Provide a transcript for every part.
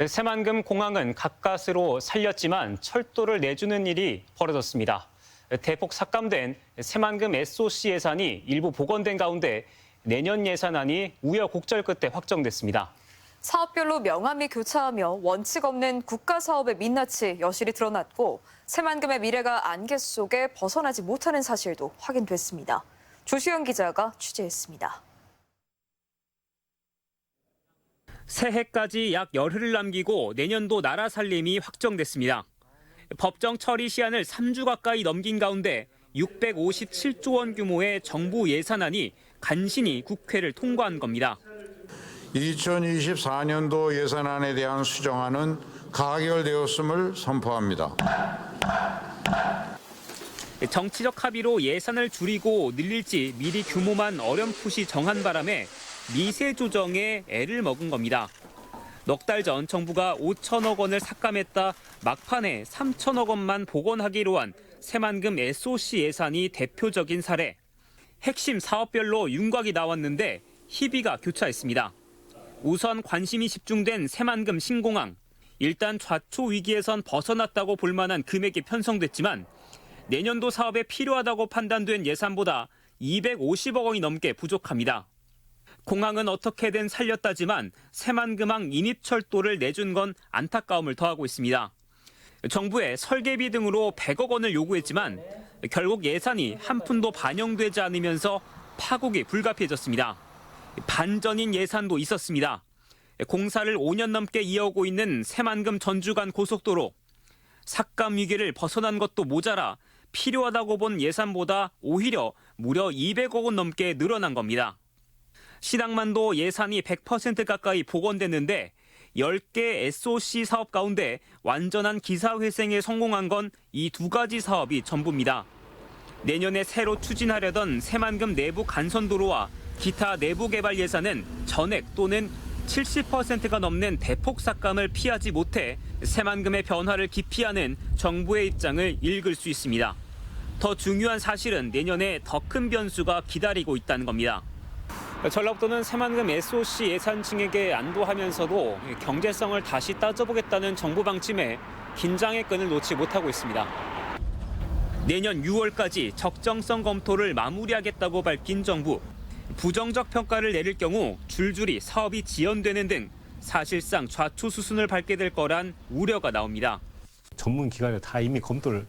새만금 공항은 가까스로 살렸지만 철도를 내주는 일이 벌어졌습니다. 대폭 삭감된 새만금 SOC 예산이 일부 복원된 가운데 내년 예산안이 우여곡절 끝에 확정됐습니다. 사업별로 명암이 교차하며 원칙 없는 국가사업의 민낯이 여실히 드러났고 새만금의 미래가 안개 속에 벗어나지 못하는 사실도 확인됐습니다. 조수영 기자가 취재했습니다. 새해까지 약 열흘을 남기고 내년도 나라 살림이 확정됐습니다. 법정 처리 시한을 3주 가까이 넘긴 가운데 657조 원 규모의 정부 예산안이 간신히 국회를 통과한 겁니다. 2024년도 예산안에 대한 수정안은 가결되었음을 선포합니다. 정치적 합의로 예산을 줄이고 늘릴지 미리 규모만 어렴풋이 정한 바람에 미세 조정에 애를 먹은 겁니다. 넉 달 전 정부가 5천억 원을 삭감했다 막판에 3천억 원만 복원하기로 한 새만금 SOC 예산이 대표적인 사례. 핵심 사업별로 윤곽이 나왔는데 희비가 교차했습니다. 우선 관심이 집중된 새만금 신공항. 일단 좌초 위기에선 벗어났다고 볼 만한 금액이 편성됐지만 내년도 사업에 필요하다고 판단된 예산보다 250억 원이 넘게 부족합니다. 공항은 어떻게든 살렸다지만 새만금항 인입철도를 내준 건 안타까움을 더하고 있습니다. 정부에 설계비 등으로 100억 원을 요구했지만 결국 예산이 한 푼도 반영되지 않으면서 파국이 불가피해졌습니다. 반전인 예산도 있었습니다. 공사를 5년 넘게 이어오고 있는 새만금 전주간 고속도로. 삭감 위기를 벗어난 것도 모자라 필요하다고 본 예산보다 오히려 무려 200억 원 넘게 늘어난 겁니다. 신항만도 예산이 100% 가까이 복원됐는데 10개 SOC 사업 가운데 완전한 기사회생에 성공한 건 이 두 가지 사업이 전부입니다. 내년에 새로 추진하려던 새만금 내부 간선도로와 기타 내부 개발 예산은 전액 또는 70%가 넘는 대폭 삭감을 피하지 못해 새만금의 변화를 기피하는 정부의 입장을 읽을 수 있습니다. 더 중요한 사실은 내년에 더 큰 변수가 기다리고 있다는 겁니다. 전라북도는 새만금 SOC 예산 증액에 안도하면서도 경제성을 다시 따져보겠다는 정부 방침에 긴장의 끈을 놓지 못하고 있습니다. 내년 6월까지 적정성 검토를 마무리하겠다고 밝힌 정부. 부정적 평가를 내릴 경우 줄줄이 사업이 지연되는 등 사실상 좌초 수순을 밟게 될 거란 우려가 나옵니다. 전문 기관이 다 이미 검토를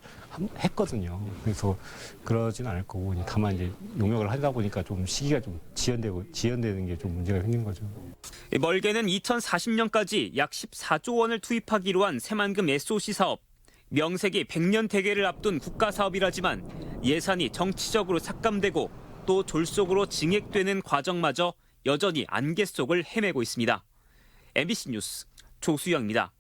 했거든요. 그래서 그러진 않을 거고 다만 이제 용역을 하다 보니까 좀 시기가 좀 지연되는 게 좀 문제가 생긴 거죠. 멀게는 2040년까지 약 14조 원을 투입하기로 한 새만금 SOC 사업. 명색이 100년 대계를 앞둔 국가 사업이라지만 예산이 정치적으로 삭감되고 또 졸속으로 증액되는 과정마저 여전히 안개 속을 헤매고 있습니다. MBC 뉴스 조수영입니다.